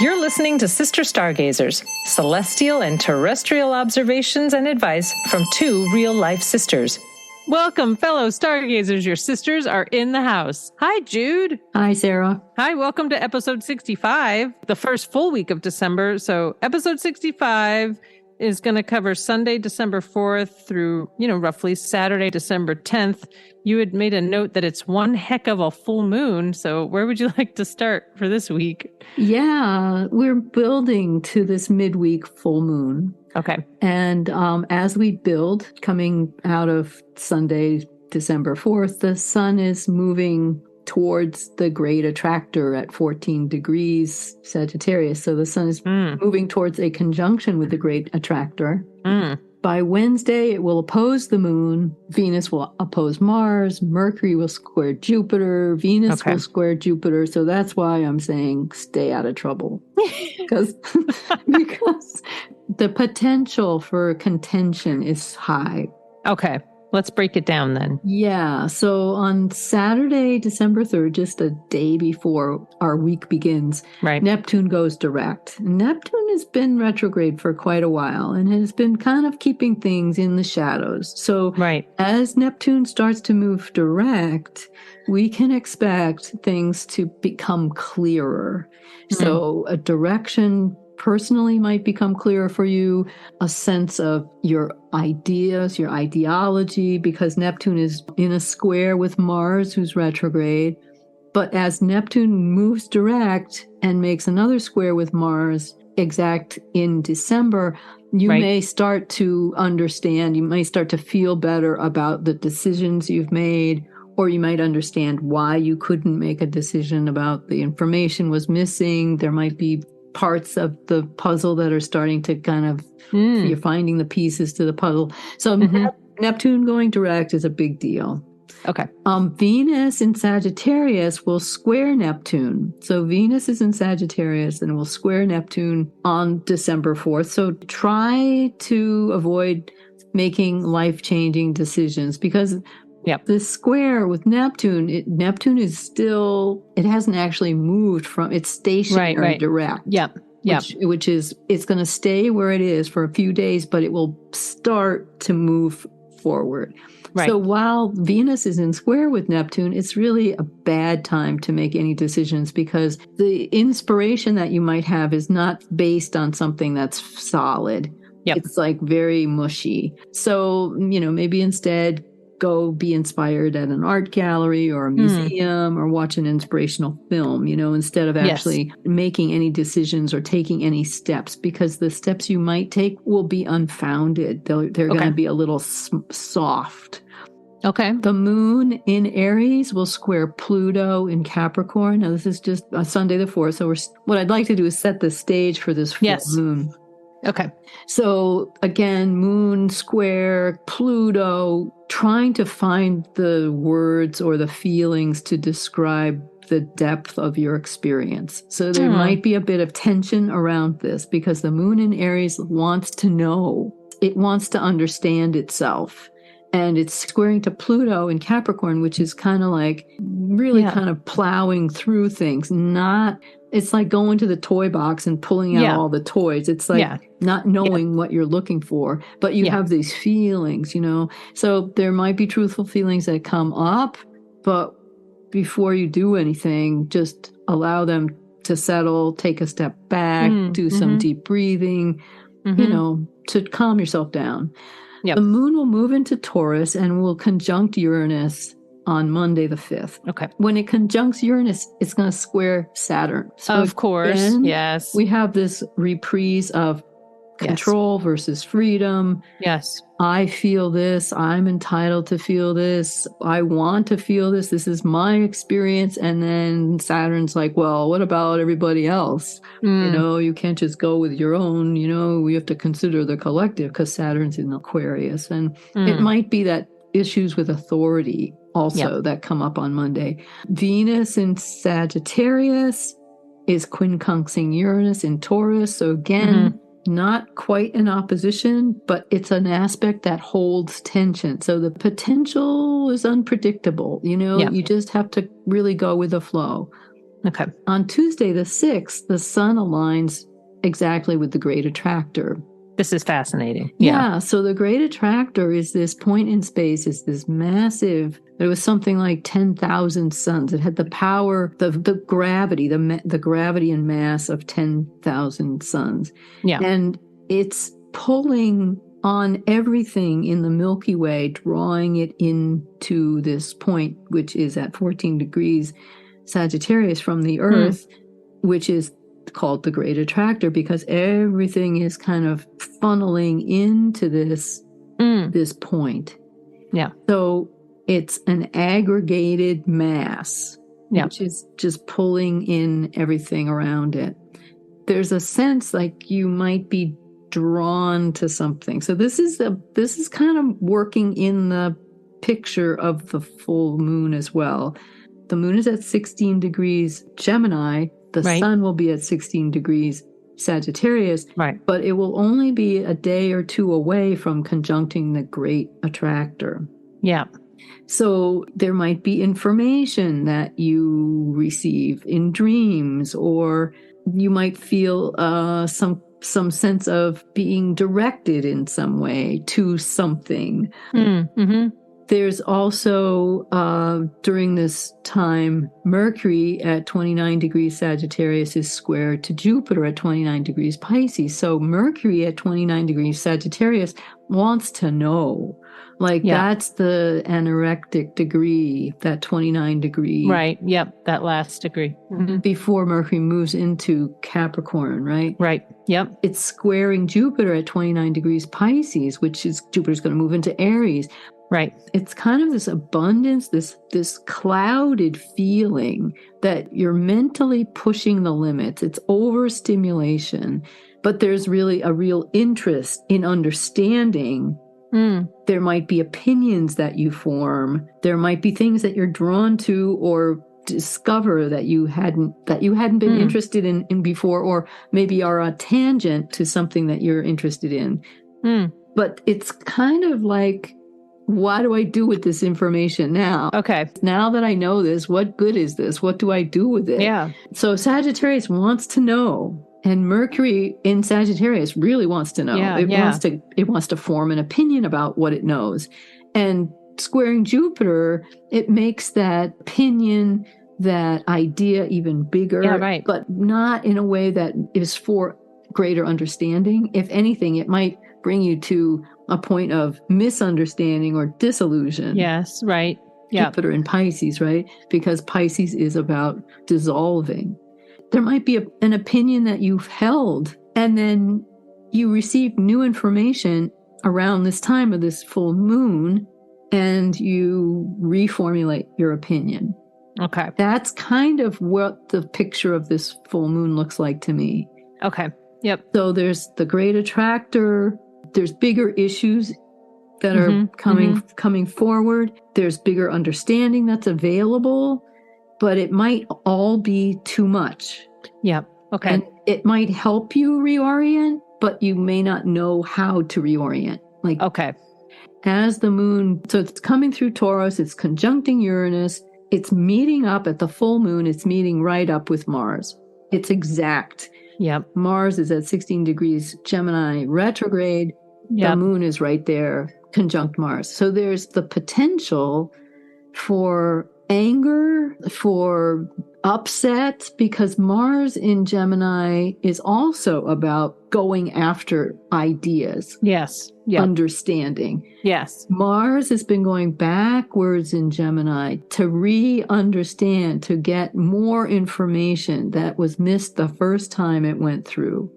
You're listening to Sister Stargazers, celestial and terrestrial observations and advice from two real-life sisters. Welcome, fellow Stargazers. Your sisters are in the house. Hi, Jude. Hi, Sarah. Hi, welcome to episode 65, the first full week of December. So episode 65 is going to cover Sunday, December 4th through, roughly Saturday, December 10th. You had made a note that it's one heck of a full moon. So where would you like to start for this week? Yeah, we're building to this midweek full moon. Okay. And as we build, coming out of Sunday, December 4th, the sun is moving towards the Great Attractor at 14 degrees Sagittarius. So the sun is moving towards a conjunction with the Great Attractor. By Wednesday, it will oppose the moon. Venus will oppose Mars. Mercury will square Jupiter. Venus will square Jupiter. So that's why I'm saying stay out of trouble. because the potential for contention is high. Okay. Let's break it down then. Yeah. So on Saturday, December 3rd, just a day before our week begins, Neptune goes direct. Neptune has been retrograde for quite a while and has been kind of keeping things in the shadows. So as Neptune starts to move direct, we can expect things to become clearer. So a direction personally might become clearer for you, a sense of your ideas, your ideology, because Neptune is in a square with Mars, who's retrograde. But as Neptune moves direct and makes another square with Mars, exact in December, you may start to understand, you may start to feel better about the decisions you've made, or you might understand why you couldn't make a decision about the information was missing. There might be parts of the puzzle that are starting to kind of, you're finding the pieces to the puzzle. So Neptune going direct is a big deal. Okay. Venus in Sagittarius will square Neptune. So Venus is in Sagittarius and will square Neptune on December 4th. So try to avoid making life-changing decisions because this square with Neptune, Neptune is still, it hasn't actually moved from, it's stationary direct. Which is, it's going to stay where it is for a few days, but it will start to move forward. So while Venus is in square with Neptune, it's really a bad time to make any decisions because the inspiration that you might have is not based on something that's solid. It's like very mushy. So, maybe instead go be inspired at an art gallery or a museum or watch an inspirational film, instead of actually making any decisions or taking any steps, because the steps you might take will be unfounded. They're going to be a little soft. Okay. The moon in Aries will square Pluto in Capricorn. Now, this is just Sunday the 4th. So what I'd like to do is set the stage for this full moon. Okay. So again, moon square, Pluto, trying to find the words or the feelings to describe the depth of your experience. So there might be a bit of tension around this because the moon in Aries wants to know. It wants to understand itself. And it's squaring to Pluto in Capricorn, which is kind of like really kind of plowing through things, it's like going to the toy box and pulling out all the toys. It's like not knowing what you're looking for, but you have these feelings, So there might be truthful feelings that come up, but before you do anything, just allow them to settle, take a step back, do some deep breathing, to calm yourself down. The moon will move into Taurus and will conjunct Uranus on Monday the 5th. Okay. When it conjuncts Uranus, it's going to square Saturn. So of course, again, we have this reprise of control versus freedom. Yes. I feel this. I'm entitled to feel this. I want to feel this. This is my experience. And then Saturn's like, well, what about everybody else? You can't just go with your own, we have to consider the collective because Saturn's in Aquarius. And it might be that issues with authority also that come up on Monday. Venus in Sagittarius is quincunxing Uranus in Taurus. So again, not quite an opposition, but it's an aspect that holds tension. So the potential is unpredictable. You just have to really go with the flow. Okay. On Tuesday, the 6th, the sun aligns exactly with the Great Attractor. This is fascinating. Yeah. So the Great Attractor is this point in space, is this massive, it was something like 10,000 suns. It had the power, the gravity, the gravity and mass of 10,000 suns. Yeah. And it's pulling on everything in the Milky Way, drawing it into this point, which is at 14 degrees Sagittarius from the Earth, which is called the Great Attractor, because everything is kind of funneling into this point. Yeah. So it's an aggregated mass, which is just pulling in everything around it. There's a sense like you might be drawn to something. So this is kind of working in the picture of the full moon as well. The moon is at 16 degrees Gemini. The sun will be at 16 degrees Sagittarius, but it will only be a day or two away from conjuncting the Great Attractor. Yeah. So there might be information that you receive in dreams, or you might feel some sense of being directed in some way to something. Mm-hmm. There's also, during this time, Mercury at 29 degrees Sagittarius is square to Jupiter at 29 degrees Pisces. So Mercury at 29 degrees Sagittarius wants to know. That's the anorectic degree, that 29 degree. Right. Yep. That last degree. Mm-hmm. Before Mercury moves into Capricorn, right? Right. Yep. It's squaring Jupiter at 29 degrees Pisces, which is Jupiter's going to move into Aries. Right. It's kind of this abundance, this clouded feeling that you're mentally pushing the limits. It's overstimulation, but there's really a real interest in understanding. There might be opinions that you form. There might be things that you're drawn to or discover that you hadn't been interested in before, or maybe are a tangent to something that you're interested in. But it's kind of like, what do I do with this information now? Okay. Now that I know this, what good is this? What do I do with it? Yeah. So Sagittarius wants to know. And Mercury in Sagittarius really wants to know. It wants to form an opinion about what it knows. And squaring Jupiter, it makes that opinion, that idea even bigger, but not in a way that is for greater understanding. If anything, it might bring you to a point of misunderstanding or disillusion. Yes, right. Yeah. Jupiter in Pisces, right? Because Pisces is about dissolving. There might be an opinion that you've held, and then you receive new information around this time of this full moon, and you reformulate your opinion. Okay. That's kind of what the picture of this full moon looks like to me. Okay. Yep. So there's the Great Attractor. There's bigger issues that are coming forward. There's bigger understanding that's available, but it might all be too much. Yeah. Okay. And it might help you reorient, but you may not know how to reorient. Okay. As the moon, so it's coming through Taurus, it's conjuncting Uranus, it's meeting up at the full moon, it's meeting right up with Mars. It's exact. Yep. Mars is at 16 degrees Gemini retrograde. The moon is right there, conjunct Mars. So there's the potential for anger, for upset, because Mars in Gemini is also about going after ideas. Yes. Yep. Understanding. Yes. Mars has been going backwards in Gemini to re-understand, to get more information that was missed the first time it went through.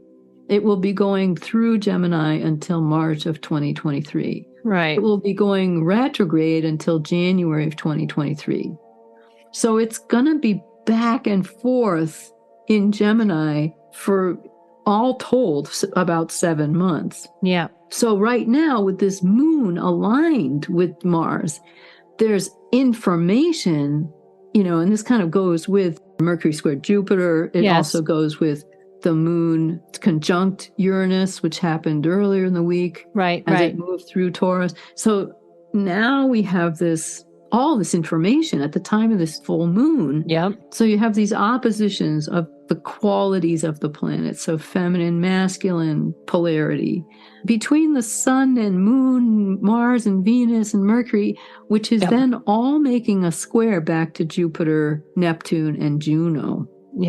It will be going through Gemini until March of 2023. Right. It will be going retrograde until January of 2023. So it's going to be back and forth in Gemini for all told about 7 months. Yeah. So right now, with this moon aligned with Mars, there's information, and this kind of goes with Mercury squared Jupiter. It also goes with the moon conjunct Uranus, which happened earlier in the week. Right. As it moved through Taurus. So now we have this all this information at the time of this full moon. Yep. So you have these oppositions of the qualities of the planet. So feminine, masculine polarity between the sun and moon, Mars and Venus and Mercury, which is then all making a square back to Jupiter, Neptune, and Juno.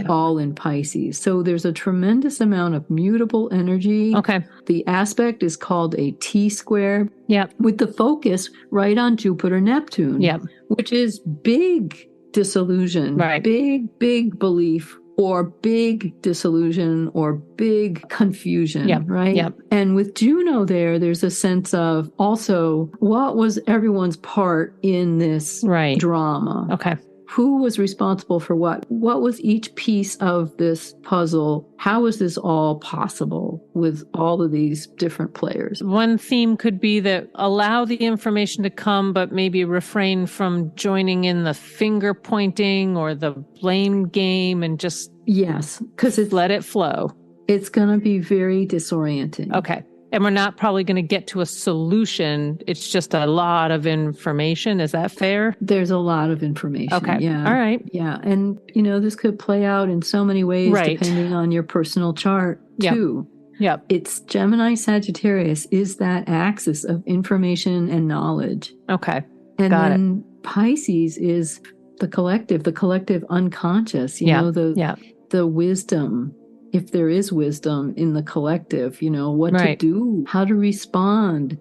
All in Pisces. So there's a tremendous amount of mutable energy. Okay. The aspect is called a T-square. Yep. With the focus right on Jupiter, Neptune. Yep. Which is big disillusion. Right. Big belief or big disillusion or big confusion. Yep. Right? Yep. And with Juno there's a sense of also what was everyone's part in this drama. Okay. Who was responsible for what? What was each piece of this puzzle? How was this all possible with all of these different players? One theme could be that allow the information to come, but maybe refrain from joining in the finger pointing or the blame game and just because let it flow. It's going to be very disorienting. Okay. And we're not probably going to get to a solution. It's just a lot of information. Is that fair? There's a lot of information. Okay. Yeah. All right. Yeah. And, this could play out in so many ways depending on your personal chart, too. Yep. It's Gemini Sagittarius is that axis of information and knowledge. Okay. And then Pisces is the collective unconscious, the wisdom. If there is wisdom in the collective, what to do, how to respond,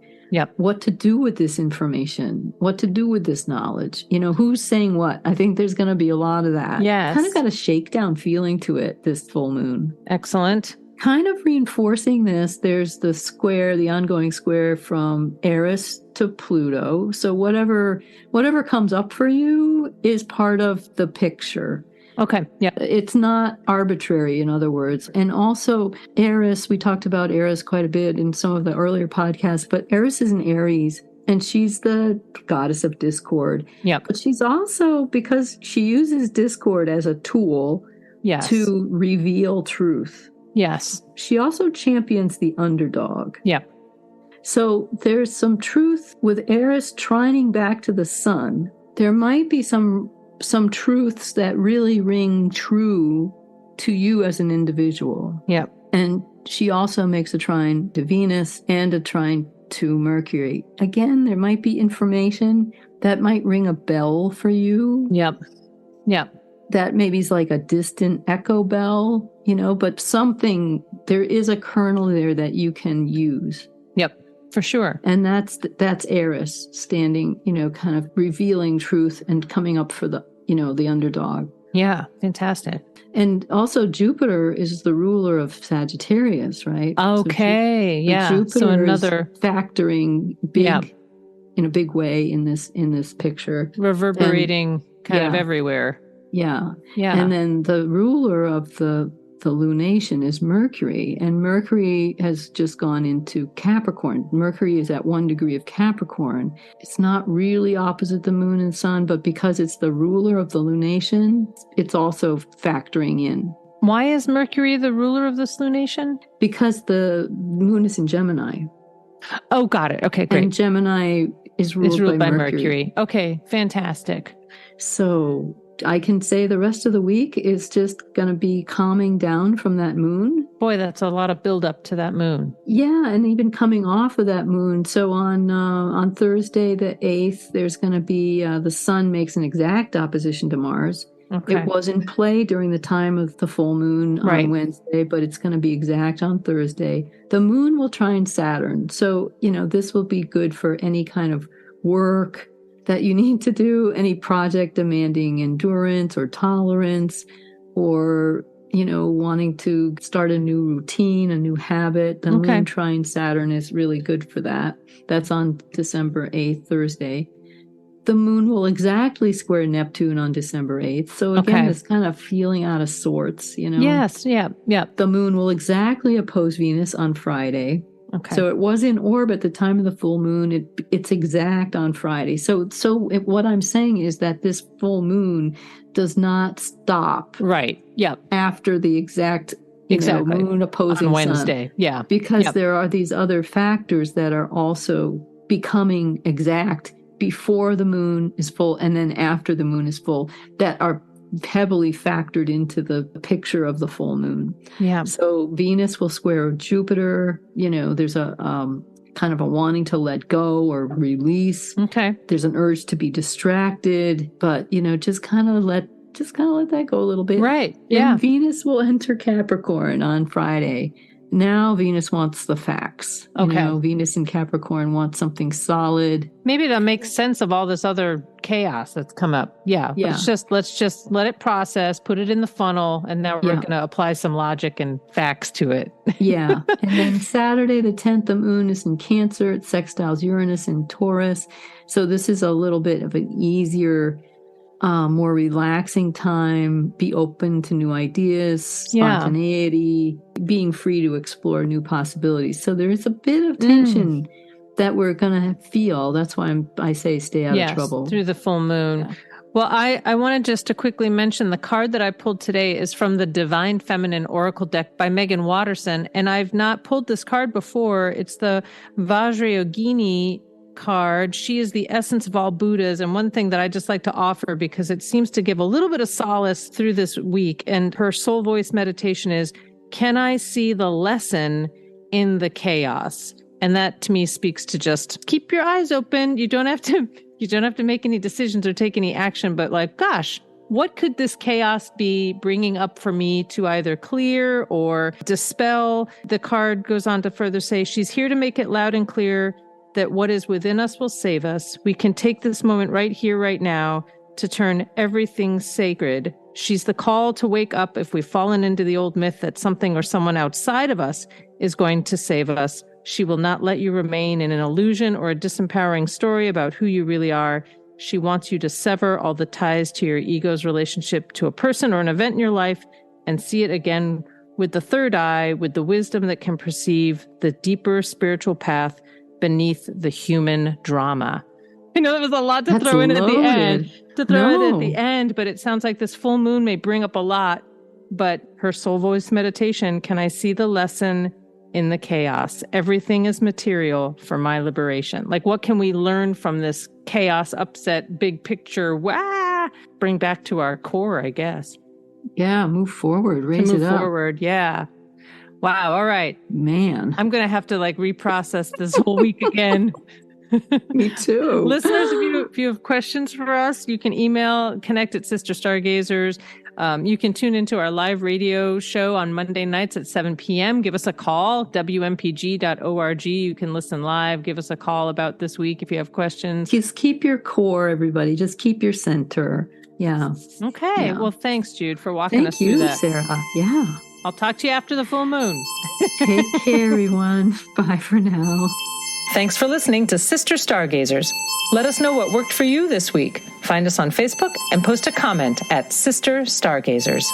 what to do with this information, what to do with this knowledge, who's saying what. I think there's going to be a lot of that. Yes. Kind of got a shakedown feeling to it this full moon. Excellent. Kind of reinforcing this, there's the ongoing square from Eris to Pluto. So whatever comes up for you is part of the picture. Okay. Yeah. It's not arbitrary, in other words. And also Eris, we talked about Eris quite a bit in some of the earlier podcasts, but Eris is an Aries and she's the goddess of discord. Yeah. But she's also, because she uses discord as a tool to reveal truth. Yes. She also champions the underdog. Yeah. So there's some truth with Eris trining back to the sun. There might be some truths that really ring true to you as an individual. Yeah. And she also makes a trine to Venus and a trine to Mercury. Again, there might be information that might ring a bell for you. Yep. Yep. That maybe is like a distant echo bell, but there is a kernel there that you can use. Yep. For sure. And that's Eris standing, kind of revealing truth and coming up for the underdog. Yeah. Fantastic. And also Jupiter is the ruler of Sagittarius, right? Okay. So Jupiter so another is factoring in a big way in this picture. Reverberating kind of everywhere. Yeah. Yeah. And then the ruler of the lunation is Mercury, and Mercury has just gone into Capricorn. Mercury is at 1 degree of Capricorn. It's not really opposite the moon and sun, but because it's the ruler of the lunation, it's also factoring in. Why is Mercury the ruler of this lunation? Because the moon is in Gemini. Oh, got it. Okay, great. And Gemini is ruled by Mercury. Okay, fantastic. So I can say the rest of the week is just going to be calming down from that moon. Boy, that's a lot of build up to that moon. Yeah, and even coming off of that moon. So on Thursday, the 8th, there's going to be the sun makes an exact opposition to Mars. Okay. It was in play during the time of the full moon on Wednesday, but it's going to be exact on Thursday. The moon will trine Saturn. So, this will be good for any kind of work that you need to do, any project demanding endurance or tolerance, or, wanting to start a new routine, a new habit. The moon trine Saturn is really good for that. That's on December 8th, Thursday. The moon will exactly square Neptune on December 8th. So again, it's kind of feeling out of sorts, Yes, yeah. The moon will exactly oppose Venus on Friday. Okay. So it was in orb at the time of the full moon. It's exact on Friday. So what I'm saying is that this full moon does not stop. Right. Yep. After the exact moon opposing on Wednesday. sun. Yeah. Because there are these other factors that are also becoming exact before the moon is full and then after the moon is full that are heavily factored into the picture of the full moon. Yeah. So Venus will square Jupiter. There's a kind of a wanting to let go or release. Okay. There's an urge to be distracted, but just kind of let that go a little bit. Right. Yeah. And Venus will enter Capricorn on Friday. Now Venus wants the facts. Okay. Venus in Capricorn wants something solid. Maybe to make sense of all this other chaos that's come up. Yeah. Let's just let it process, put it in the funnel, and now we're going to apply some logic and facts to it. Yeah. And then Saturday the 10th, the moon is in Cancer. It sextiles Uranus in Taurus. So this is a little bit of an easier, more relaxing time. Be open to new ideas, spontaneity, being free to explore new possibilities. So there is a bit of tension that we're going to feel. That's why I say stay out of trouble. Through the full moon. Yeah. Well, I wanted just to quickly mention the card that I pulled today is from the Divine Feminine Oracle deck by Megan Watterson. And I've not pulled this card before. It's the Vajrayogini card. She is the essence of all Buddhas. And one thing that I just like to offer, because it seems to give a little bit of solace through this week. And her soul voice meditation is, can I see the lesson in the chaos? And that to me speaks to just keep your eyes open. You don't have to make any decisions or take any action, but like, gosh, what could this chaos be bringing up for me to either clear or dispel? The card goes on to further say, she's here to make it loud and clear that what is within us will save us. We can take this moment right here, right now, to turn everything sacred. She's the call to wake up if we've fallen into the old myth that something or someone outside of us is going to save us. She will not let you remain in an illusion or a disempowering story about who you really are. She wants you to sever all the ties to your ego's relationship to a person or an event in your life and see it again with the third eye, with the wisdom that can perceive the deeper spiritual path beneath the human drama. I know that was a lot to throw in at the end. But it sounds like this full moon may bring up a lot. But her soul voice meditation, can I see the lesson in the chaos? Everything is material for my liberation. Like, what can we learn from this chaos, upset, big picture? Bring back to our core, I guess. Yeah, move forward, raise it up. Move forward, yeah. Wow. All right. Man. I'm going to have to reprocess this whole week again. Me too. Listeners, if you have questions for us, you can email connect@SisterStargazers. You can tune into our live radio show on Monday nights at 7 p.m. Give us a call, wmpg.org. You can listen live. Give us a call about this week if you have questions. Just keep your core, everybody. Just keep your center. Yeah. Okay. Yeah. Well, thanks, Jude, for walking us through that. Thank you, Sarah. Yeah. I'll talk to you after the full moon. Take care, everyone. Bye for now. Thanks for listening to Sister Stargazers. Let us know what worked for you this week. Find us on Facebook and post a comment at Sister Stargazers.